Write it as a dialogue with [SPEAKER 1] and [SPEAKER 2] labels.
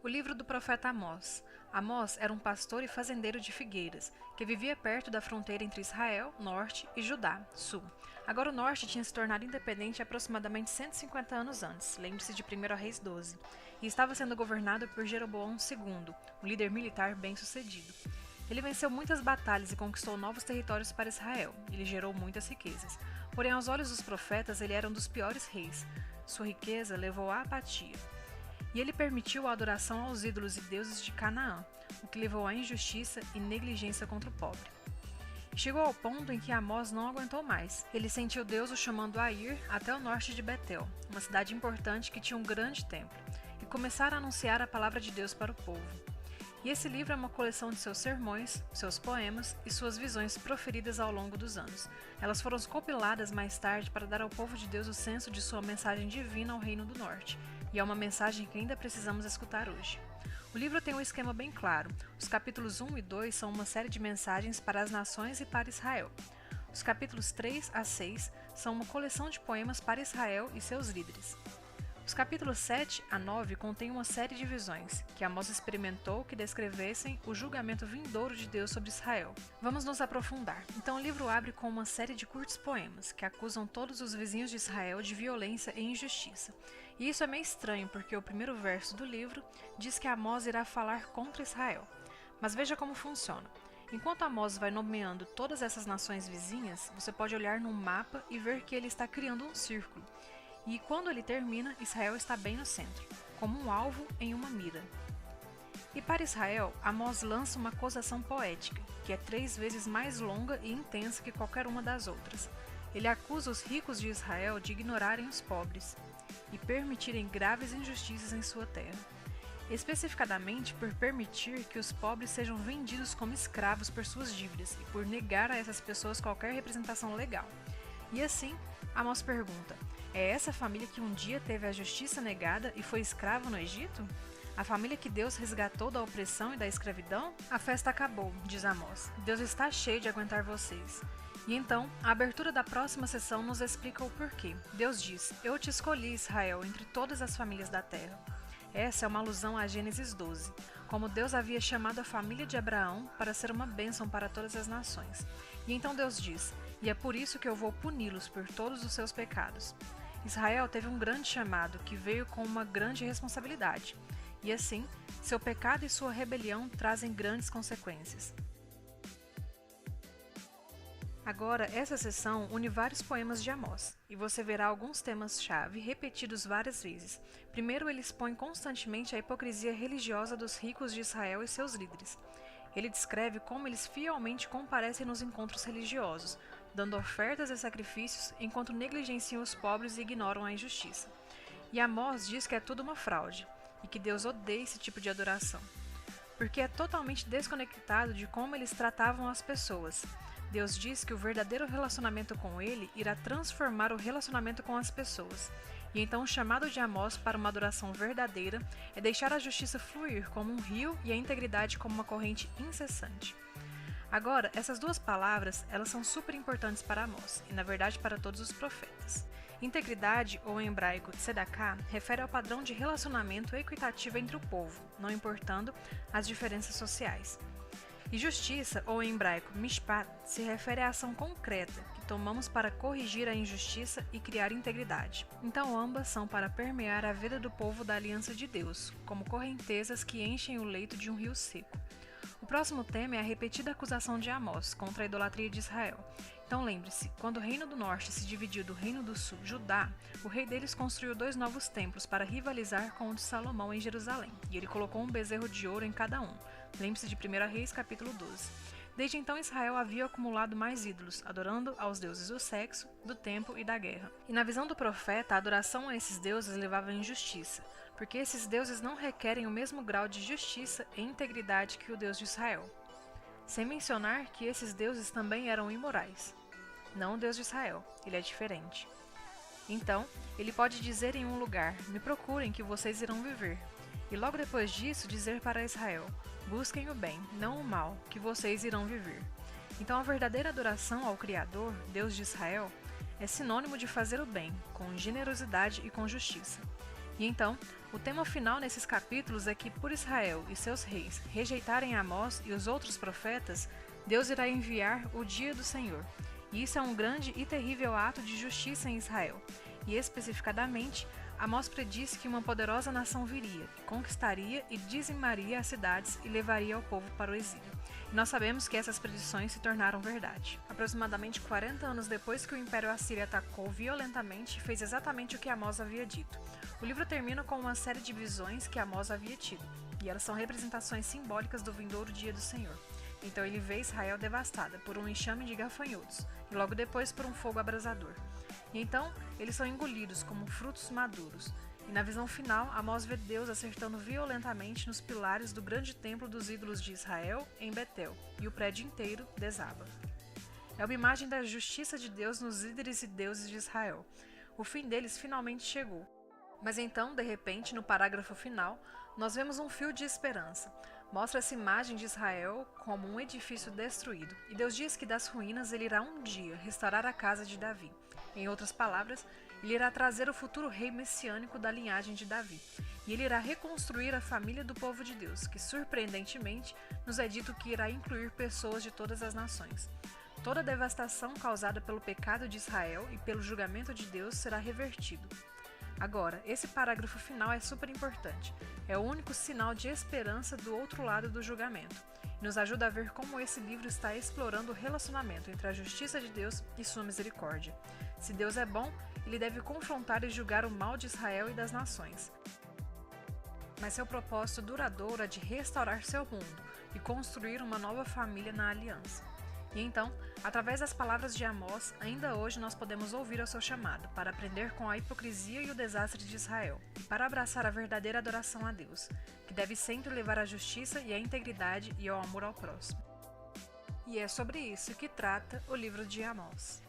[SPEAKER 1] O livro do profeta Amós. Amós era um pastor e fazendeiro de figueiras, que vivia perto da fronteira entre Israel, norte, e Judá, sul. Agora o norte tinha se tornado independente aproximadamente 150 anos antes, lembre-se de 1 Reis 12, e estava sendo governado por Jeroboão II, um líder militar bem-sucedido. Ele venceu muitas batalhas e conquistou novos territórios para Israel. Ele gerou muitas riquezas. Porém, aos olhos dos profetas, ele era um dos piores reis. Sua riqueza levou à apatia. E ele permitiu a adoração aos ídolos e deuses de Canaã, o que levou à injustiça e negligência contra o pobre. Chegou ao ponto em que Amós não aguentou mais. Ele sentiu Deus o chamando a ir até o norte de Betel, uma cidade importante que tinha um grande templo, e começar a anunciar a palavra de Deus para o povo. E esse livro é uma coleção de seus sermões, seus poemas e suas visões proferidas ao longo dos anos. Elas foram compiladas mais tarde para dar ao povo de Deus o senso de sua mensagem divina ao Reino do Norte, e é uma mensagem que ainda precisamos escutar hoje. O livro tem um esquema bem claro. Os capítulos 1 e 2 são uma série de mensagens para as nações e para Israel. Os capítulos 3 a 6 são uma coleção de poemas para Israel e seus líderes. Os capítulos 7 a 9 contêm uma série de visões, que Amós experimentou que descrevessem o julgamento vindouro de Deus sobre Israel. Vamos nos aprofundar. Então o livro abre com uma série de curtos poemas, que acusam todos os vizinhos de Israel de violência e injustiça. E isso é meio estranho, porque o primeiro verso do livro diz que Amós irá falar contra Israel. Mas veja como funciona. Enquanto Amós vai nomeando todas essas nações vizinhas, você pode olhar num mapa e ver que ele está criando um círculo. E quando ele termina, Israel está bem no centro, como um alvo em uma mira. E para Israel, Amós lança uma acusação poética, que é 3 vezes mais longa e intensa que qualquer uma das outras. Ele acusa os ricos de Israel de ignorarem os pobres e permitirem graves injustiças em sua terra, especificadamente por permitir que os pobres sejam vendidos como escravos por suas dívidas e por negar a essas pessoas qualquer representação legal. E assim, Amós pergunta: é essa família que um dia teve a justiça negada e foi escrava no Egito? A família que Deus resgatou da opressão e da escravidão? A festa acabou, diz Amós. Deus está cheio de aguentar vocês. E então, a abertura da próxima sessão nos explica o porquê. Deus diz: eu te escolhi, Israel, entre todas as famílias da terra. Essa é uma alusão a Gênesis 12, como Deus havia chamado a família de Abraão para ser uma bênção para todas as nações. E então Deus diz: e é por isso que eu vou puni-los por todos os seus pecados. Israel teve um grande chamado que veio com uma grande responsabilidade, e assim, seu pecado e sua rebelião trazem grandes consequências. Agora, essa sessão une vários poemas de Amós, e você verá alguns temas-chave repetidos várias vezes. Primeiro, ele expõe constantemente a hipocrisia religiosa dos ricos de Israel e seus líderes. Ele descreve como eles fielmente comparecem nos encontros religiosos, dando ofertas e sacrifícios enquanto negligenciam os pobres e ignoram a injustiça. E Amós diz que é tudo uma fraude, e que Deus odeia esse tipo de adoração, porque é totalmente desconectado de como eles tratavam as pessoas. Deus diz que o verdadeiro relacionamento com Ele irá transformar o relacionamento com as pessoas. E então o chamado de Amós para uma adoração verdadeira é deixar a justiça fluir como um rio e a integridade como uma corrente incessante. Agora, essas duas palavras, elas são super importantes para Amós, e na verdade para todos os profetas. Integridade, ou em hebraico tzedaká, refere ao padrão de relacionamento equitativo entre o povo, não importando as diferenças sociais. E justiça, ou em hebraico mishpat, se refere à ação concreta que tomamos para corrigir a injustiça e criar integridade. Então ambas são para permear a vida do povo da aliança de Deus, como correntezas que enchem o leito de um rio seco. O próximo tema é a repetida acusação de Amós contra a idolatria de Israel. Então lembre-se, quando o reino do norte se dividiu do reino do sul, Judá, o rei deles construiu 2 novos templos para rivalizar com o de Salomão em Jerusalém, e ele colocou um bezerro de ouro em cada um. Lembre-se de 1 Reis capítulo 12. Desde então Israel havia acumulado mais ídolos, adorando aos deuses do sexo, do tempo e da guerra. E na visão do profeta, a adoração a esses deuses levava à injustiça, porque esses deuses não requerem o mesmo grau de justiça e integridade que o Deus de Israel. Sem mencionar que esses deuses também eram imorais. Não o Deus de Israel, ele é diferente. Então, ele pode dizer em um lugar: me procurem que vocês irão viver. E logo depois disso dizer para Israel: busquem o bem, não o mal, que vocês irão viver. Então a verdadeira adoração ao Criador, Deus de Israel, é sinônimo de fazer o bem, com generosidade e com justiça. E então, O tema final nesses capítulos é que, por Israel e seus reis rejeitarem Amós e os outros profetas, Deus irá enviar o dia do Senhor. E isso é um grande e terrível ato de justiça em Israel. E especificadamente, Amós prediz que uma poderosa nação viria, que conquistaria e dizimaria as cidades e levaria o povo para o exílio. E nós sabemos que essas predições se tornaram verdade. Aproximadamente 40 anos depois que o Império Assírio atacou violentamente, fez exatamente o que Amós havia dito. O livro termina com uma série de visões que Amós havia tido, e elas são representações simbólicas do vindouro dia do Senhor. Então ele vê Israel devastada por um enxame de gafanhotos, e logo depois por um fogo abrasador. E então, eles são engolidos como frutos maduros. E na visão final, Amós vê Deus acertando violentamente nos pilares do grande templo dos ídolos de Israel em Betel, e o prédio inteiro desaba. É uma imagem da justiça de Deus nos líderes e deuses de Israel. O fim deles finalmente chegou. Mas então, de repente, no parágrafo final, nós vemos um fio de esperança. Mostra essa imagem de Israel como um edifício destruído. E Deus diz que das ruínas ele irá um dia restaurar a casa de Davi. Em outras palavras, ele irá trazer o futuro rei messiânico da linhagem de Davi. E ele irá reconstruir a família do povo de Deus, que surpreendentemente nos é dito que irá incluir pessoas de todas as nações. Toda a devastação causada pelo pecado de Israel e pelo julgamento de Deus será revertido. Agora, esse parágrafo final é super importante. É o único sinal de esperança do outro lado do julgamento. E nos ajuda a ver como esse livro está explorando o relacionamento entre a justiça de Deus e sua misericórdia. Se Deus é bom, ele deve confrontar e julgar o mal de Israel e das nações. Mas seu propósito duradouro é de restaurar seu mundo e construir uma nova família na aliança. E então, através das palavras de Amós, ainda hoje nós podemos ouvir o seu chamado para aprender com a hipocrisia e o desastre de Israel, e para abraçar a verdadeira adoração a Deus, que deve sempre levar à justiça e à integridade e ao amor ao próximo. E é sobre isso que trata o livro de Amós.